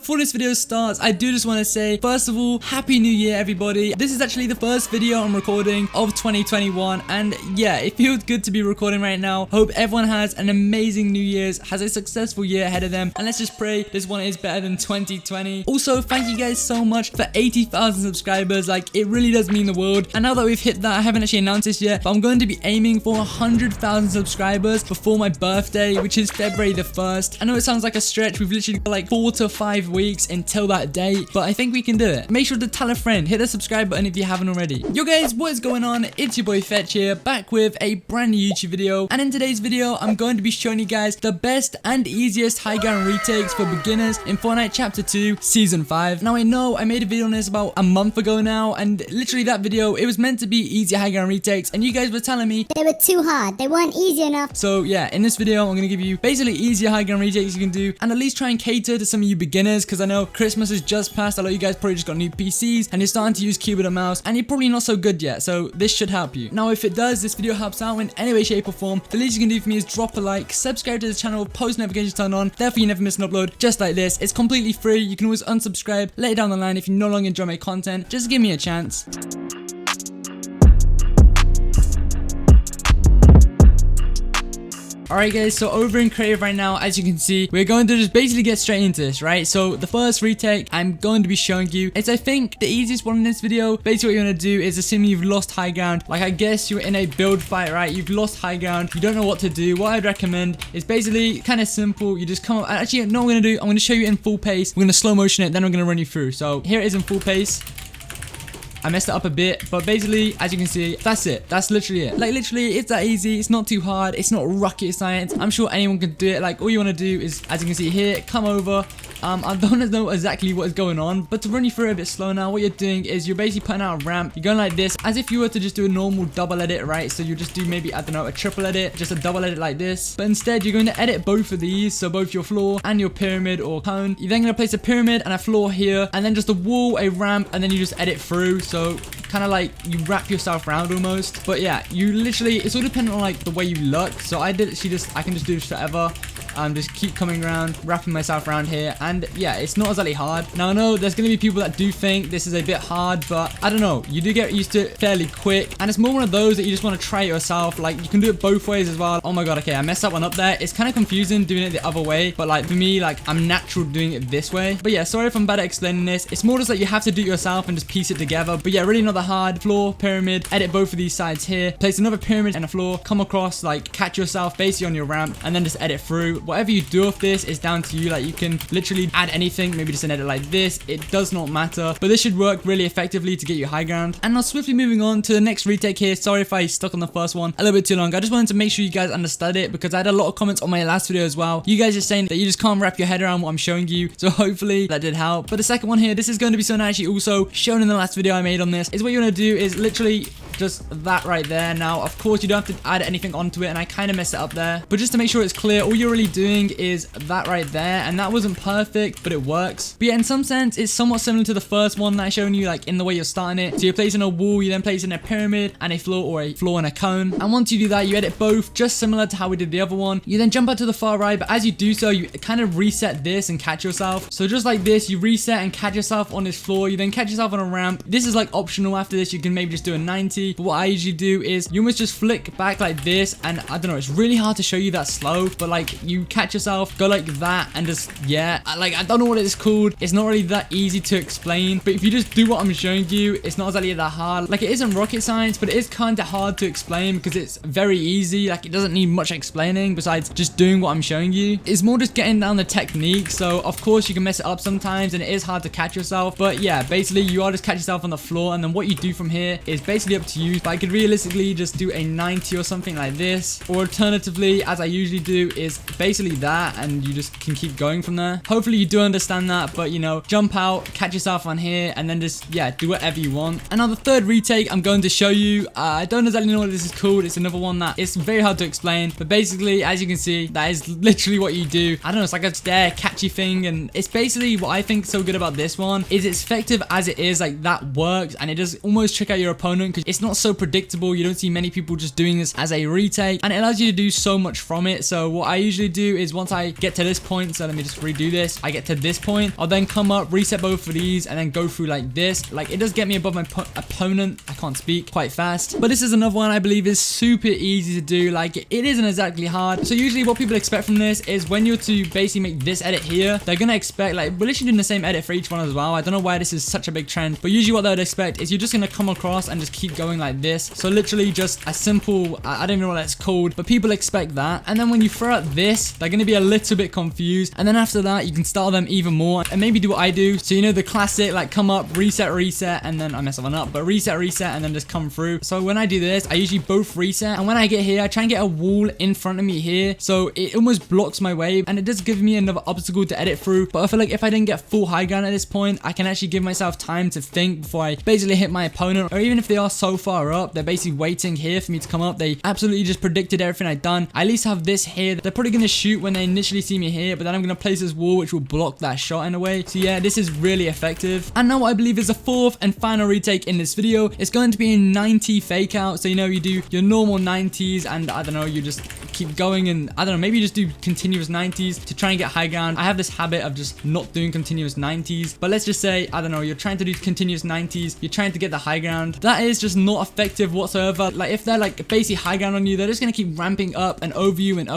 before this video starts, I do just want to say, first of all, Happy New Year, everybody. This is actually the first video I'm recording of 2021, and yeah, it feels good to be recording right now. Hope everyone has an amazing New Year's, has a successful year ahead of them, and let's just pray this one is better than 2020. Also, thank you guys so much for 80,000 subscribers. Like, it really does mean the world. And now that we've hit that, I haven't actually announced this yet, but I'm going to be aiming for 100,000 subscribers before my birthday, which is February the 1st. I know it sounds like a stretch. We've literally got like 4 to 5 weeks until that date, but I think we can do it. Make sure to tell a friend, hit the subscribe button if you haven't already. Yo guys, what is going on? It's your boy Fxtch here, back with a brand new YouTube video. And in today's video, I'm going to be showing you guys the best and easiest high ground retakes for beginners in Fortnite Chapter 2 Season 5. Now I know I made a video on this about a month ago now, and literally that video, it was meant to be easy high ground retakes, and you guys were telling me they were too hard, they weren't easy enough. So yeah, in this video, I'm going to give you basically easier high ground retakes you can do, and at least try and cater to some of you beginners, because I know Christmas has just passed. A lot of you guys probably just got new PCs, and you're starting to use keyboard and mouse, and you're probably not so good yet, so this should help you. Now, if it does, this video helps out in any way, shape, or form, the least you can do for me is drop a like, subscribe to the channel, post notifications turned on, therefore you never miss an upload, just like this. It's completely free. You can always unsubscribe later down the line if you no longer enjoy my content. Just give me a chance. Alright guys, so over in creative right now, as you can see, we're going to just basically get straight into this, right? So the first retake I'm going to be showing you is, I think, the easiest one in this video. Basically what you're going to do is, assuming you've lost high ground, like I guess you're in a build fight, right? You've lost high ground, you don't know what to do. What I'd recommend is basically kind of simple. You just come up, actually, you know what I'm going to do? I'm going to show you in full pace. We're going to slow motion it, then I'm going to run you through. So here it is in full pace. I messed it up a bit, but basically, as you can see, that's it. That's literally it. Like, literally, it's that easy. It's not too hard. It's not rocket science. I'm sure anyone can do it. Like, all you want to do is, as you can see here, come over. I don't know exactly what is going on, but to run you through it a bit slow now, what you're doing is you're basically putting out a ramp. You're going like this, as if you were to just do a normal double edit, right? So you just do maybe, I don't know, a triple edit, just a double edit like this. But instead, you're going to edit both of these, so both your floor and your pyramid or cone. You're then going to place a pyramid and a floor here, and then just a wall, a ramp, and then you just edit through. So kind of like you wrap yourself around almost. But yeah, you literally, it's all dependent on like the way you look. So I can just do this forever. Just keep coming around, wrapping myself around here, and yeah, it's not exactly hard. Now I know there's gonna be people that do think this is a bit hard, but I don't know, you do get used to it fairly quick, and it's more one of those that you just want to try it yourself. Like, you can do it both ways as well. Oh my god, okay, I messed that one up there. It's kind of confusing doing it the other way, but like for me, like I'm natural doing it this way. But yeah, sorry if I'm bad at explaining this. It's more just like you have to do it yourself and just piece it together. But yeah, really not that hard. Floor, pyramid, edit both of these sides here, place another pyramid and a floor, come across, like catch yourself basically on your ramp, and then just edit through. Whatever you do with this is down to you. Like, you can literally add anything, maybe just an edit like this. It does not matter, but this should work really effectively to get you high ground. And now swiftly moving on to the next retake here. Sorry if I stuck on the first one a little bit too long. I just wanted to make sure you guys understood it, because I had a lot of comments on my last video as well. You guys are saying that you just can't wrap your head around what I'm showing you, so hopefully that did help. But the second one here, this is going to be something actually also shown in the last video I made on this, is what you want to do is literally just that right there. Now, of course, you don't have to add anything onto it, and I kind of messed it up there, but just to make sure it's clear, all you're really doing is that right there, and that wasn't perfect, but it works. But yeah, in some sense, it's somewhat similar to the first one that I showed you, like in the way you're starting it. So you're placing a wall, you then place in a pyramid and a floor, or a floor and a cone, and once you do that, you edit both, just similar to how we did the other one. You then jump out to the far right, but as you do so, you kind of reset this and catch yourself. So just like this, you reset and catch yourself on this floor. You then catch yourself on a ramp. This is like optional. After this, you can maybe just do a 90. But what I usually do is you almost just flick back like this, and I don't know, it's really hard to show you that slow, but like you catch yourself, go like that, and just, yeah, like I don't know what it's called. It's not really that easy to explain, but if you just do what I'm showing you, it's not exactly that hard. Like, it isn't rocket science, but it is kind of hard to explain because it's very easy. Like, it doesn't need much explaining besides just doing what I'm showing you. It's more just getting down the technique. So of course you can mess it up sometimes, and it is hard to catch yourself, but yeah, basically you are just catch yourself on the floor, and then what you do from here is basically up to you. But I could realistically just do a 90 or something like this, or alternatively, as I usually do, is basically that, and you just can keep going from there. Hopefully you do understand that, but you know, jump out, catch yourself on here, and then just, yeah, do whatever you want. And now the third retake I'm going to show you, I don't exactly know what this is called. It's another one that it's very hard to explain, but basically, as you can see, that is literally what you do. I don't know, it's like a stair catchy thing, and it's basically what I think so good about this one is it's effective as it is. Like, that works, and it does almost trick out your opponent, because it's not so predictable. You don't see many people just doing this as a retake, and it allows you to do so much from it. So what I usually do is once I get to this point, so let me just redo this. I get to this point, I'll then come up, reset both of these, and then go through like this. Like, it does get me above my opponent. I can't speak quite fast, but this is another one I believe is super easy to do. Like, it isn't exactly hard. So usually what people expect from this is when you're to basically make this edit here, they're gonna expect, like, we're literally doing the same edit for each one as well. I don't know why this is such a big trend, but usually what they would expect is you're just gonna come across and just keep going like this. So literally just a simple, I don't even know what that's called, but people expect that. And then when you throw out this, they're gonna be a little bit confused, and then after that you can style them even more and maybe do what I do. So you know, the classic, like, come up, reset, and then I mess that one up, but reset, and then just come through. So when I do this, I usually both reset, and when I get here, I try and get a wall in front of me here, so it almost blocks my way, and it does give me another obstacle to edit through. But I feel like if I didn't get full high ground at this point, I can actually give myself time to think before I basically hit my opponent. Or even if they are so far up, they're basically waiting here for me to come up, they absolutely just predicted everything I'd done. I at least have this here. They're probably going to shoot when they initially see me here, but then I'm going to place this wall which will block that shot in a way. So yeah, this is really effective. And now what I believe is the fourth and final retake in this video is going to be a 90 fake out. So you know, you do your normal 90s, and I don't know, you just keep going, and I don't know, maybe you just do continuous 90s to try and get high ground. I have this habit of just not doing continuous 90s, but let's just say, I don't know, you're trying to do continuous 90s, you're trying to get the high ground. That is just not effective whatsoever. Like, if they're like basically high ground on you, they're just gonna keep ramping up and over you, and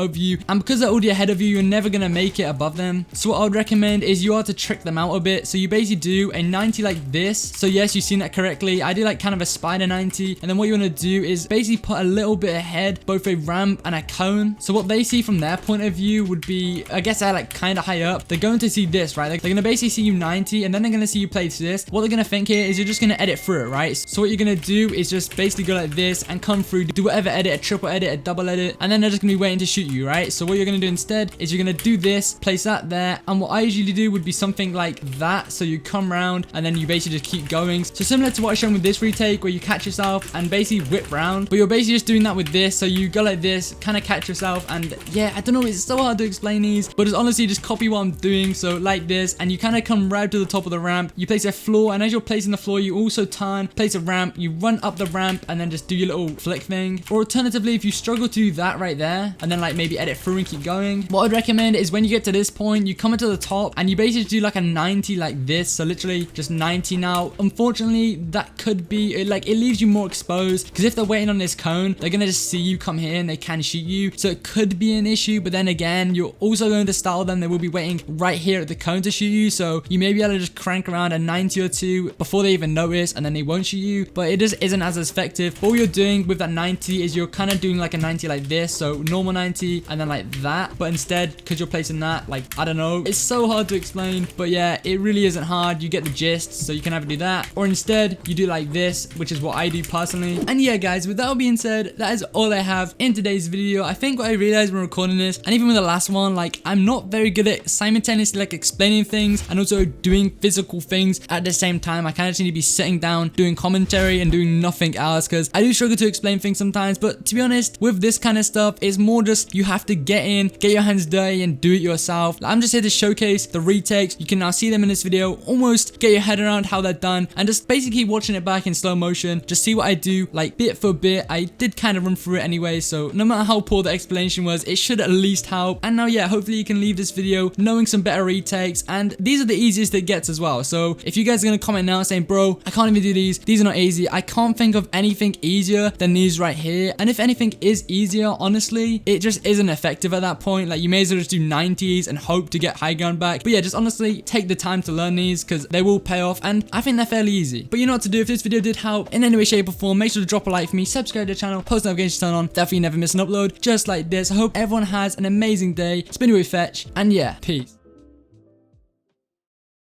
because they're already ahead of you, you're never gonna make it above them. So what I would recommend is you are to trick them out a bit. So you basically do a 90 like this. So yes, you've seen that correctly. I do like kind of a spider 90, and then what you want to do is basically put a little bit ahead both a ramp and a cone. So what they see from their point of view would be, I guess they're like kind of high up, they're going to see this, right? Like, they're gonna basically see you 90, and then they're gonna see you place this. What they're gonna think here is you're just gonna edit through it, right? So what you're gonna do is just basically go like this and come through, do whatever edit, a triple edit, a double edit, and then they're just gonna be waiting to shoot you, right? So what you're gonna do instead is you're gonna do this, place that there, and what I usually do would be something like that. So you come around and then you basically just keep going. So similar to what I shown with this retake, where you catch yourself and basically whip round, but you're basically just doing that with this. So you go like this, kind of catch yourself, and yeah, I don't know, it's so hard to explain these, but it's honestly just copy what I'm doing. So like this, and you kind of come right to the top of the ramp, you place a floor, and as you're placing the floor, you also turn, place a ramp, you run up the ramp, and then just do your little flick thing. Or alternatively, if you struggle to do that right there, and then like maybe edit through and keep going, what I'd recommend is when you get to this point, you come into the top and you basically do like a 90 like this. So literally just 90. Now unfortunately, that could be like, it leaves you more exposed, because if they're waiting on this cone, they're gonna just see you come here and they can shoot you. So it could be an issue, but then again, you're also going to style them. They will be waiting right here at the cone to shoot you, so you may be able to just crank around a 90 or 2 before they even notice, and then they won't shoot you. But it just isn't as effective. All you're doing with that 90 is you're kind of doing like a 90 like this, so normal 90 and then like that, but instead, because you're placing that, like, I don't know, it's so hard to explain, but yeah, it really isn't hard. You get the gist. So you can either do that, or instead you do like this, which is what I do personally. And yeah guys, with that all being said, that is all I have in today's video. I think what I realized when recording this, and even with the last one, like, I'm not very good at simultaneously like explaining things and also doing physical things at the same time. I kind of just need to be sitting down doing commentary and doing nothing else, because I do struggle to explain things sometimes. But to be honest, with this kind of stuff, it's more just you have to get in, get your hands dirty, and do it yourself. I'm just here to showcase the retakes. You can now see them in this video, almost get your head around how they're done, and just basically keep watching it back in slow motion. Just see what I do, like, bit for bit. I did kind of run through it anyway, so no matter how poor the explanation was, it should at least help. And now yeah, hopefully you can leave this video knowing some better retakes, and these are the easiest it gets as well. So if you guys are gonna comment now saying, bro, I can't even do these are not easy, I can't think of anything easier than these right here. And if anything is easier, honestly, it just isn't effective at that point. Like, you may as well just do 90s and hope to get high ground back. But yeah, just honestly take the time to learn these, because they will pay off, and I think they're fairly easy. But you know what to do. If this video did help in any way, shape or form, make sure to drop a like for me, subscribe to the channel, post notifications turn on, definitely never miss an upload just like this. I hope everyone has an amazing day. It's been with Fxtch, and yeah, peace.